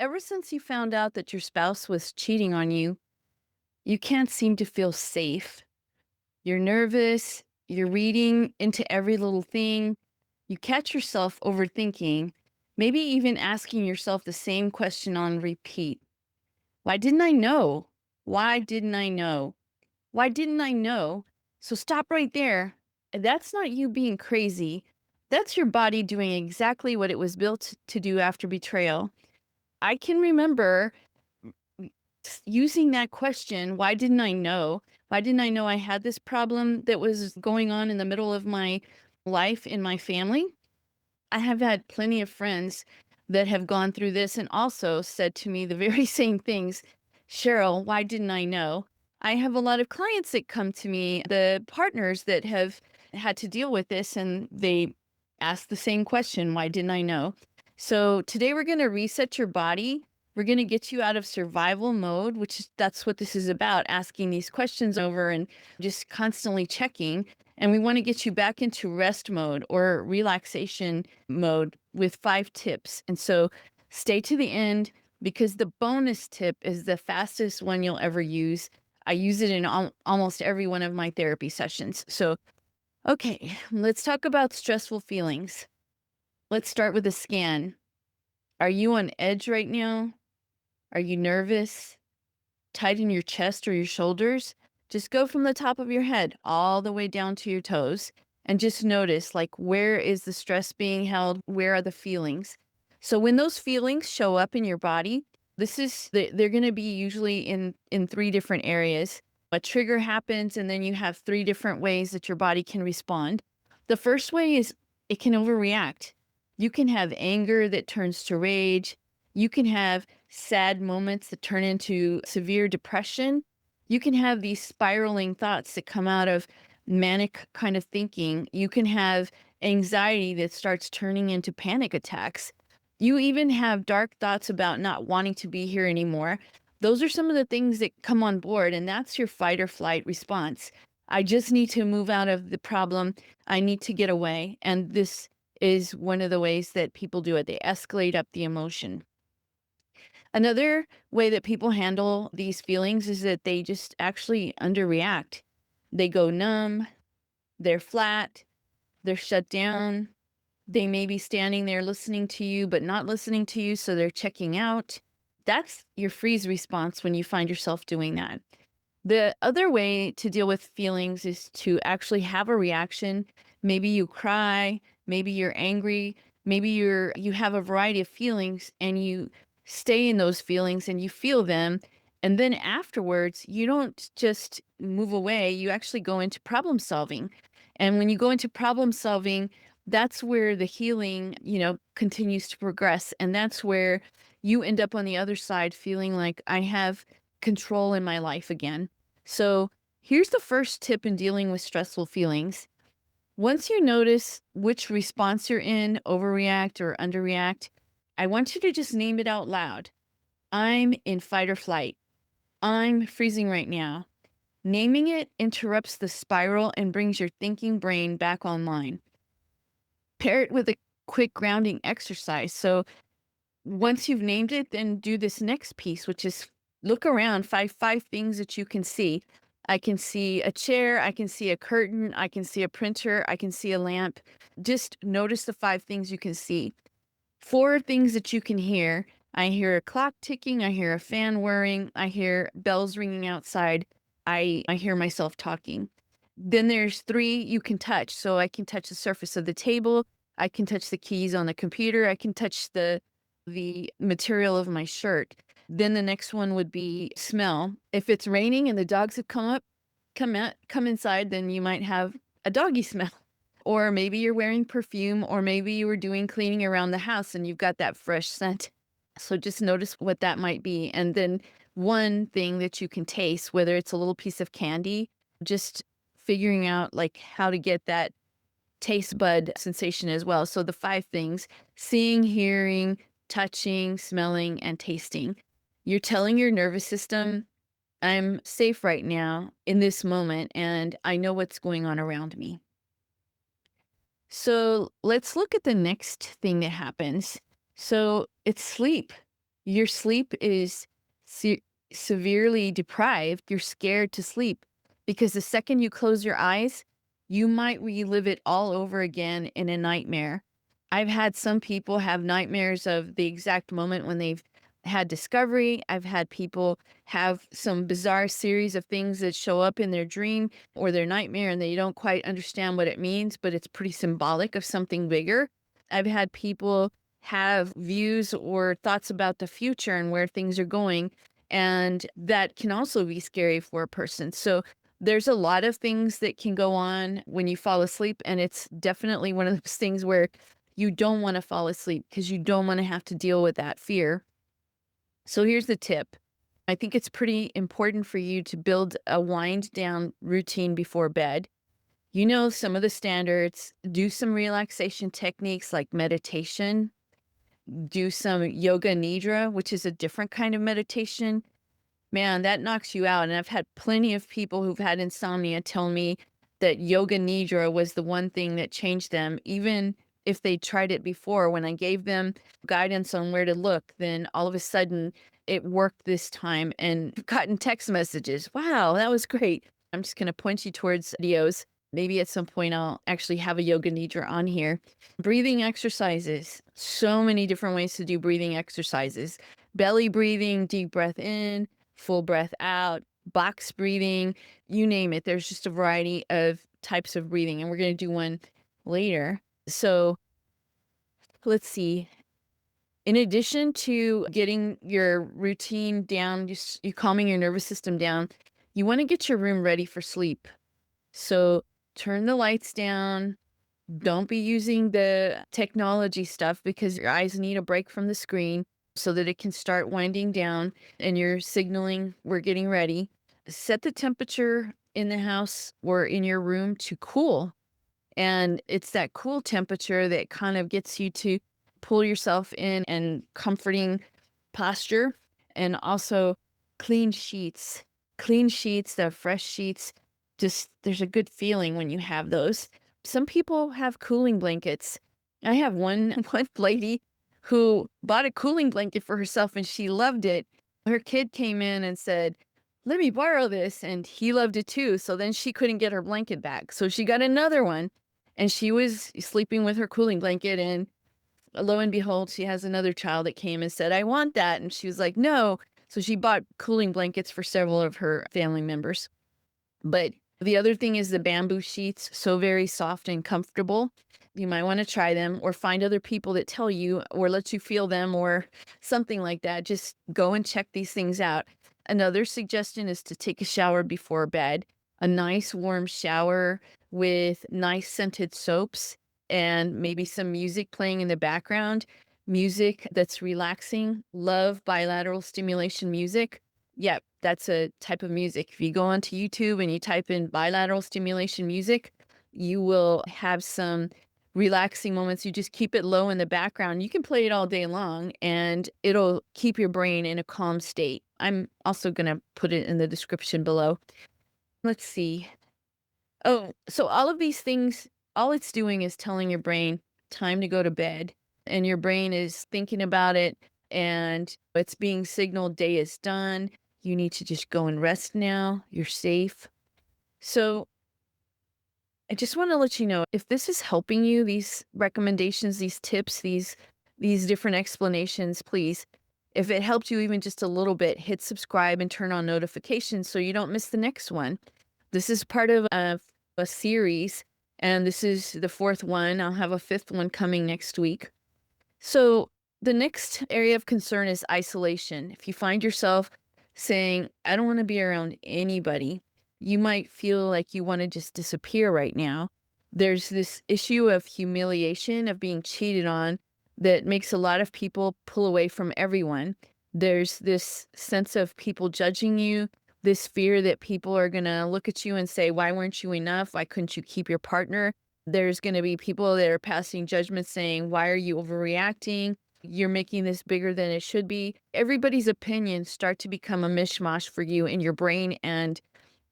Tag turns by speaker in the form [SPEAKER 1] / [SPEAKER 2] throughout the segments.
[SPEAKER 1] Ever since you found out that your spouse was cheating on you, you can't seem to feel safe. You're nervous, you're reading into every little thing. You catch yourself overthinking, maybe even asking yourself the same question on repeat. Why didn't I know? Why didn't I know? Why didn't I know? So stop right there. That's not you being crazy. That's your body doing exactly what it was built to do after betrayal. I can remember using that question, why didn't I know? Why didn't I know I had this problem that was going on in the middle of my life in my family? I have had plenty of friends that have gone through this and also said to me the very same things. Cheryl, why didn't I know? I have a lot of clients that come to me, the partners that have had to deal with this, and they ask the same question, why didn't I know? So today we're going to reset your body. We're going to get you out of survival mode, which is that's what this is about, asking these questions over and just constantly checking. And we want to get you back into rest mode or relaxation mode with 5 tips. And so stay to the end because the bonus tip is the fastest one you'll ever use. I use it in almost every one of my therapy sessions. So, okay, let's talk about stressful feelings. Let's start with a scan. Are you on edge right now? Are you nervous? Tight in your chest or your shoulders? Just go from the top of your head all the way down to your toes and just notice, like, where is the stress being held? Where are the feelings? So when those feelings show up in your body, they're going to be usually in 3 different areas. A trigger happens and then you have 3 different ways that your body can respond. The first way is it can overreact. You can have anger that turns to rage. You can have sad moments that turn into severe depression. You can have these spiraling thoughts that come out of manic kind of thinking. You can have anxiety that starts turning into panic attacks. You even have dark thoughts about not wanting to be here anymore. Those are some of the things that come on board, and that's your fight or flight response. I just need to move out of the problem. I need to get away. And this is one of the ways that people do it. They escalate up the emotion. Another way that people handle these feelings is that they just actually underreact. They go numb, they're flat, they're shut down. They may be standing there listening to you, but not listening to you, so they're checking out. That's your freeze response when you find yourself doing that. The other way to deal with feelings is to actually have a reaction. Maybe you cry, maybe you're angry, maybe you have a variety of feelings and you stay in those feelings and you feel them. And then afterwards, you don't just move away, you actually go into problem solving. And when you go into problem solving, that's where the healing, continues to progress. And that's where you end up on the other side feeling like I have control in my life again. So here's the first tip in dealing with stressful feelings. Once you notice which response you're in, overreact or underreact, I want you to just name it out loud. I'm in fight or flight. I'm freezing right now. Naming it interrupts the spiral and brings your thinking brain back online. Pair it with a quick grounding exercise. So once you've named it, then do this next piece, which is look around, five things that you can see. I can see a chair, I can see a curtain, I can see a printer, I can see a lamp. Just notice the 5 things you can see. 4 things that you can hear. I hear a clock ticking, I hear a fan whirring, I hear bells ringing outside. I hear myself talking. Then there's 3 you can touch. So I can touch the surface of the table, I can touch the keys on the computer, I can touch the material of my shirt. Then the next one would be smell. If it's raining and the dogs have come inside, then you might have a doggy smell. Or maybe you're wearing perfume, or maybe you were doing cleaning around the house and you've got that fresh scent. So just notice what that might be. And then one thing that you can taste, whether it's a little piece of candy, just figuring out like how to get that taste bud sensation as well. So the 5 things: seeing, hearing, touching, smelling, and tasting. You're telling your nervous system, I'm safe right now in this moment, and I know what's going on around me. So let's look at the next thing that happens. So it's sleep. Your sleep is se severely deprived. You're scared to sleep because the second you close your eyes, you might relive it all over again in a nightmare. I've had some people have nightmares of the exact moment when they've had discovery. I've had people have some bizarre series of things that show up in their dream or their nightmare and they don't quite understand what it means, but it's pretty symbolic of something bigger. I've had people have views or thoughts about the future and where things are going, and that can also be scary for a person. So there's a lot of things that can go on when you fall asleep, and it's definitely one of those things where you don't want to fall asleep because you don't want to have to deal with that fear. So here's the tip. I think it's pretty important for you to build a wind down routine before bed. You know some of the standards, do some relaxation techniques like meditation, do some yoga nidra, which is a different kind of meditation. Man, that knocks you out, and I've had plenty of people who've had insomnia tell me that yoga nidra was the one thing that changed them, even if they tried it before. When I gave them guidance on where to look, then all of a sudden it worked this time, and I've gotten text messages. Wow, that was great. I'm just gonna point you towards videos. Maybe at some point I'll actually have a yoga nidra on here. Breathing exercises. So many different ways to do breathing exercises. Belly breathing, deep breath in, full breath out, box breathing, you name it. There's just a variety of types of breathing, and we're going to do one later. So let's see. In addition to getting your routine down, just you calming your nervous system down, you want to get your room ready for sleep. So turn the lights down. Don't be using the technology stuff because your eyes need a break from the screen so that it can start winding down and you're signaling we're getting ready. Set the temperature in the house or in your room to cool. And it's that cool temperature that kind of gets you to pull yourself in and comforting posture, and also clean sheets. Clean sheets, the fresh sheets, just there's a good feeling when you have those. Some people have cooling blankets. I have one one lady who bought a cooling blanket for herself and she loved it. Her kid came in and said, "Let me borrow this," and he loved it too. So then she couldn't get her blanket back. So she got another one and she was sleeping with her cooling blanket, and lo and behold, she has another child that came and said, "I want that." And she was like, "No." So she bought cooling blankets for several of her family members. But the other thing is the bamboo sheets, so very soft and comfortable. You might want to try them or find other people that tell you or let you feel them or something like that. Just go and check these things out. Another suggestion is to take a shower before bed, a nice warm shower with nice scented soaps and maybe some music playing in the background, music that's relaxing. Love bilateral stimulation music. Yeah, that's a type of music. If you go onto YouTube and you type in bilateral stimulation music, you will have some relaxing moments. You just keep it low in the background. You can play it all day long and it'll keep your brain in a calm state. I'm also going to put it in the description below. Let's see. Oh, so all of these things, all it's doing is telling your brain time to go to bed, and your brain is thinking about it and it's being signaled day is done. You need to just go and rest now. You're safe. So I just want to let you know if this is helping you, these recommendations, these tips, these different explanations, please. If it helped you even just a little bit, hit subscribe and turn on notifications so you don't miss the next one. This is part of a series, and this is the fourth one. I'll have a fifth one coming next week. So, the next area of concern is isolation. If you find yourself saying, "I don't want to be around anybody," you might feel like you want to just disappear right now. There's this issue of humiliation, of being cheated on, that makes a lot of people pull away from everyone. There's this sense of people judging you, this fear that people are going to look at you and say, "Why weren't you enough? Why couldn't you keep your partner?" There's going to be people that are passing judgment saying, "Why are you overreacting? You're making this bigger than it should be." Everybody's opinions start to become a mishmash for you in your brain. And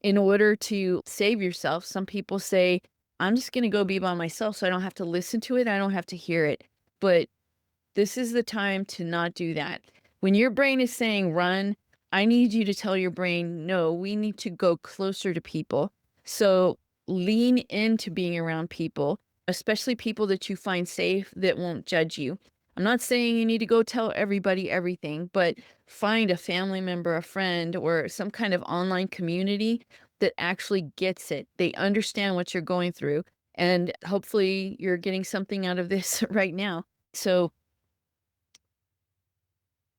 [SPEAKER 1] in order to save yourself, some people say, "I'm just going to go be by myself so I don't have to listen to it. I don't have to hear it." But this is the time to not do that. When your brain is saying run, I need you to tell your brain, no, we need to go closer to people. So lean into being around people, especially people that you find safe that won't judge you. I'm not saying you need to go tell everybody everything, but find a family member, a friend, or some kind of online community that actually gets it. They understand what you're going through. And hopefully you're getting something out of this right now. So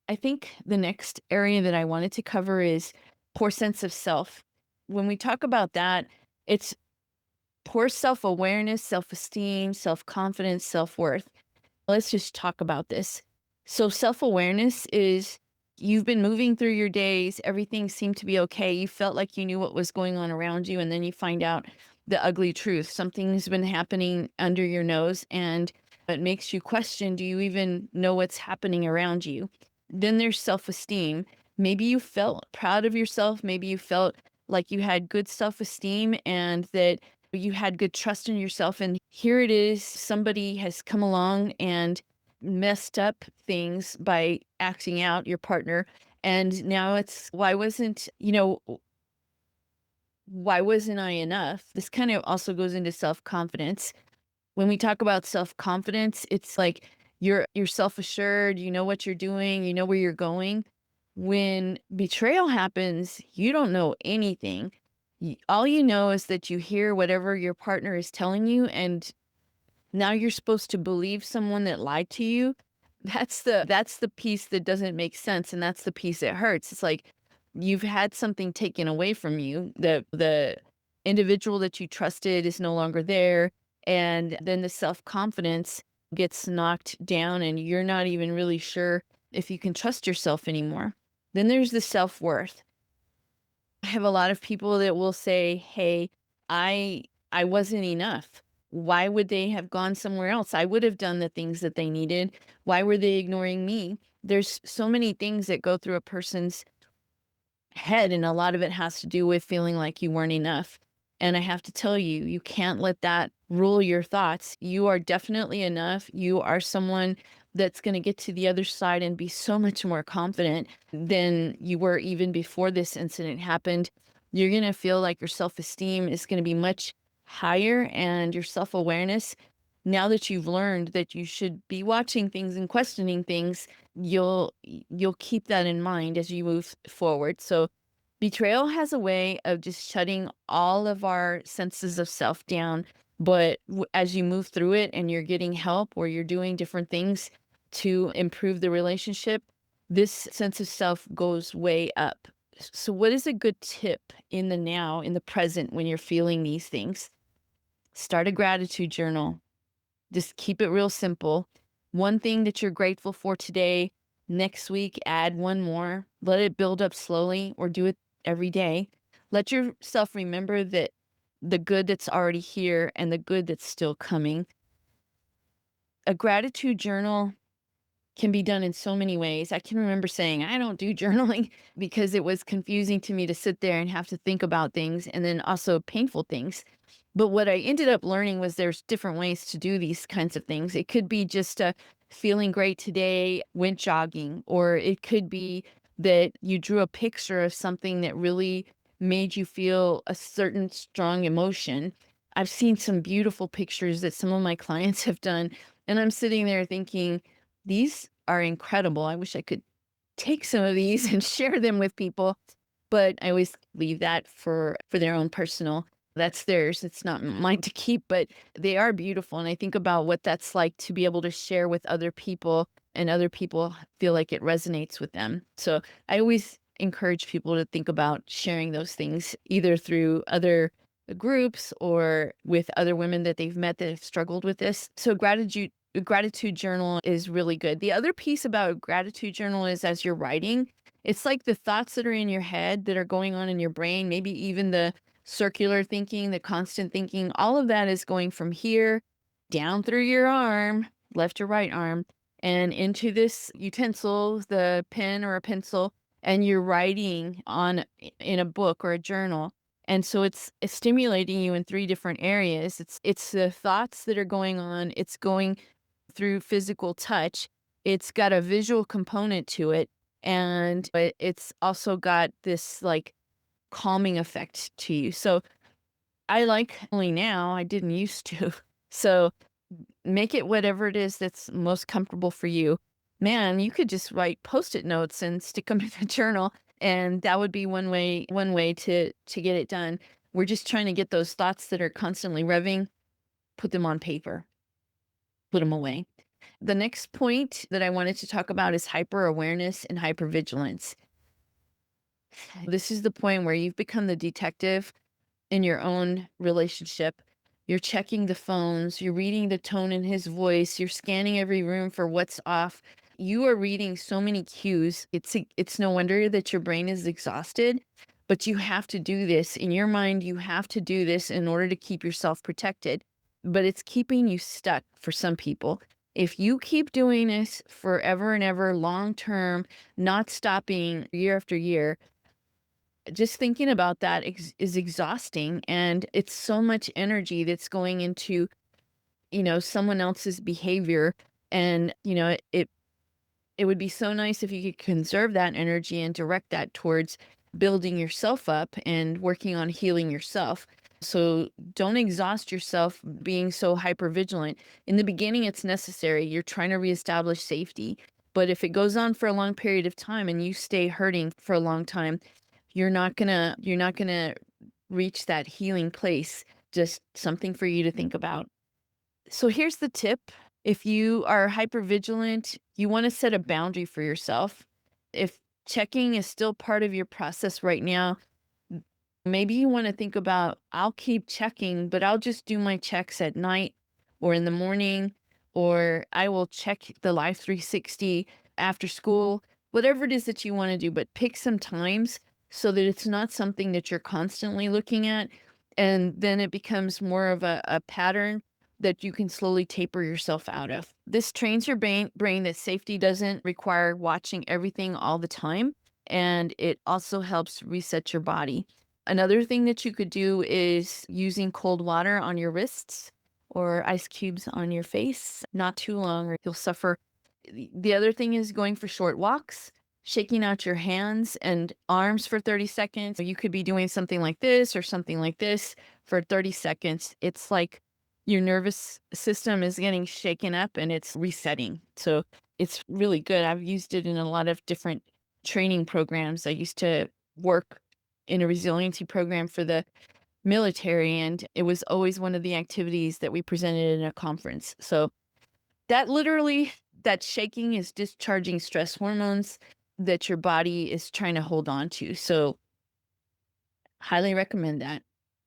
[SPEAKER 1] I think the next area that I wanted to cover is poor sense of self. When we talk about that, it's poor self awareness, self esteem, self confidence, self worth. Let's just talk about this. So, self awareness is you've been moving through your days, everything seemed to be okay. You felt like you knew what was going on around you, and then you find out the ugly truth. Something's been happening under your nose, and it makes you question, do you even know what's happening around you? Then there's self esteem. Maybe you felt proud of yourself. Maybe you felt like you had good self esteem and that you had good trust in yourself. And here it is, somebody has come along and messed up things by acting out, your partner. And now it's, why wasn't I enough? This kind of also goes into self confidence. When we talk about self-confidence, it's like you're self-assured, you know what you're doing, you know where you're going. When betrayal happens, you don't know anything. All you know is that you hear whatever your partner is telling you, and now you're supposed to believe someone that lied to you. That's the piece that doesn't make sense, and that's the piece that hurts. It's like you've had something taken away from you. The individual that you trusted is no longer there, and then the self-confidence gets knocked down, and you're not even really sure if you can trust yourself anymore. Then there's the self-worth. I have a lot of people that will say, "Hey, I I wasn't enough. Why would they have gone somewhere else? I would have done the things that they needed. Why were they ignoring me?" There's so many things that go through a person's head, and a lot of it has to do with feeling like you weren't enough. And I have to tell you, you can't let that rule your thoughts. You are definitely enough. You are someone that's going to get to the other side and be so much more confident than you were even before this incident happened. You're going to feel like your self-esteem is going to be much higher, and your self-awareness, now that you've learned that you should be watching things and questioning things, you'll keep that in mind as you move forward. So betrayal has a way of just shutting all of our senses of self down, but as you move through it and you're getting help or you're doing different things to improve the relationship, this sense of self goes way up. So what is a good tip in the now, in the present, when you're feeling these things? Start a gratitude journal. Just keep it real simple. One thing that you're grateful for today, next week, add one more. Let it build up slowly, or do it every day. Let yourself remember that the good that's already here and the good that's still coming. A gratitude journal can be done in so many ways. I can remember saying, I don't do journaling because it was confusing to me to sit there and have to think about things, and then also painful things. But what I ended up learning was there's different ways to do these kinds of things. It could be just feeling great today, went jogging, or it could be that you drew a picture of something that really made you feel a certain strong emotion. I've seen some beautiful pictures that some of my clients have done, and I'm sitting there thinking, these are incredible. I wish I could take some of these and share them with people, but I always leave that for their own personal. That's theirs. It's not mine to keep, but they are beautiful. And I think about what that's like to be able to share with other people, and other people feel like it resonates with them. So I always encourage people to think about sharing those things either through other groups or with other women that they've met that have struggled with this. So gratitude journal is really good. The other piece about a gratitude journal is, as you're writing, it's like the thoughts that are in your head that are going on in your brain, maybe even the circular thinking, the constant thinking, all of that is going from here down through your arm, left or right arm, and into this utensil, the pen or a pencil, and you're writing in a book or a journal. And so it's stimulating you in three different areas. It's the thoughts that are going on, it's going through physical touch. It's got a visual component to it, and it's also got this like calming effect to you. So I like only now, I didn't used to. So make it whatever it is that's most comfortable for you. Man, you could just write Post-it notes and stick them in the journal, and that would be one way to get it done. We're just trying to get those thoughts that are constantly revving, put them on paper, put them away. The next point that I wanted to talk about is hyper awareness and hypervigilance. This is the point where you've become the detective in your own relationship. You're checking the phones, you're reading the tone in his voice, you're scanning every room for what's off. You are reading so many cues. It's no wonder that your brain is exhausted, but you have to do this. In your mind, you have to do this in order to keep yourself protected. But it's keeping you stuck for some people. If you keep doing this forever and ever, long term, not stopping year after year, just thinking about that is exhausting, and it's so much energy that's going into, someone else's behavior. And, it would be so nice if you could conserve that energy and direct that towards building yourself up and working on healing yourself. So don't exhaust yourself being so hyper vigilant. In the beginning, it's necessary. You're trying to reestablish safety. But if it goes on for a long period of time and you stay hurting for a long time, you're not gonna reach that healing place. Just something for you to think about. So here's the tip. If you are hypervigilant, you want to set a boundary for yourself. If checking is still part of your process right now, maybe you want to think about, I'll keep checking, but I'll just do my checks at night or in the morning, or I will check the Life 360 after school, whatever it is that you want to do, but pick some times so that it's not something that you're constantly looking at. And then it becomes more of a pattern that you can slowly taper yourself out of. This trains your brain that safety doesn't require watching everything all the time. And it also helps reset your body. Another thing that you could do is using cold water on your wrists or ice cubes on your face, not too long or you'll suffer. The other thing is going for short walks, shaking out your hands and arms for 30 seconds. You could be doing something like this or something like this for 30 seconds. It's like your nervous system is getting shaken up and it's resetting. So it's really good. I've used it in a lot of different training programs. I used to work in a resiliency program for the military, and it was always one of the activities that we presented in a conference. So that shaking is discharging stress hormones that your body is trying to hold on to. So highly recommend that,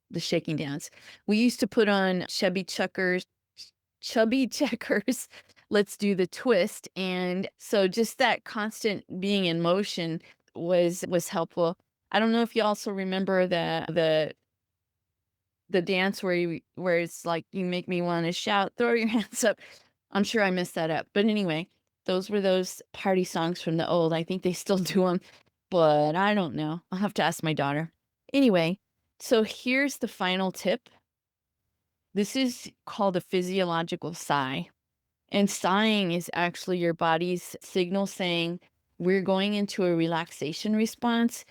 [SPEAKER 1] the shaking dance. We used to put on chubby checkers. Let's do the twist. And so just that constant being in motion was helpful. I don't know if you also remember the dance where it's like you make me want to shout, throw your hands up. I'm sure I messed that up. But anyway, those were those party songs from the old. I think they still do them, but I don't know. I'll have to ask my daughter. Anyway, so here's the final tip. This is called a physiological sigh. And sighing is actually your body's signal saying, we're going into a relaxation response.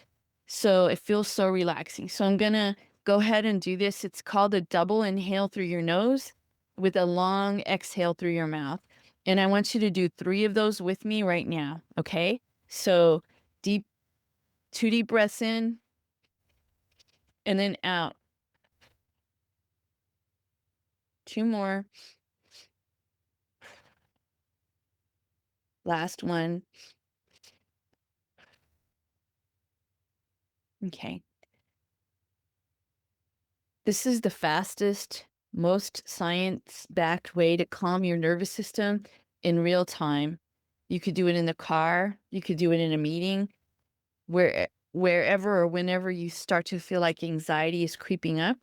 [SPEAKER 1] So it feels so relaxing. So I'm going to go ahead and do this. It's called a double inhale through your nose with a long exhale through your mouth. And I want you to do 3 of those with me right now. Okay. So deep, 2 deep breaths in and then out. 2 more. Last one. Okay. This is the fastest, most science-backed way to calm your nervous system in real time. You could do it in the car, you could do it in a meeting, wherever or whenever you start to feel like anxiety is creeping up,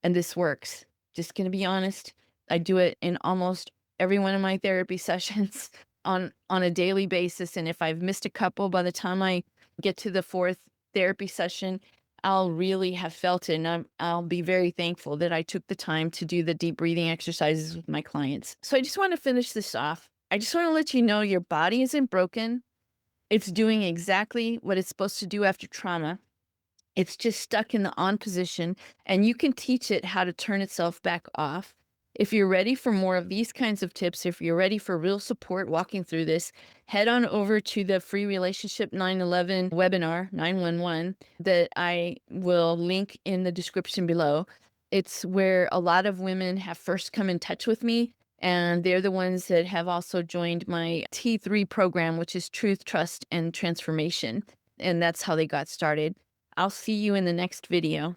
[SPEAKER 1] and this works. Just gonna be honest, I do it in almost every one of my therapy sessions on a daily basis, and if I've missed a couple, by the time I get to the 4th therapy session, I'll really have felt it, and I'll be very thankful that I took the time to do the deep breathing exercises with my clients. So I just wanna finish this off. I just wanna let you know your body isn't broken. It's doing exactly what it's supposed to do after trauma. It's just stuck in the on position, and you can teach it how to turn itself back off. If you're ready for more of these kinds of tips, if you're ready for real support walking through this, head on over to the free relationship 911 webinar 911 that I will link in the description below. It's where a lot of women have first come in touch with me, and they're the ones that have also joined my T3 program, which is Truth, Trust, and Transformation. And that's how they got started. I'll see you in the next video.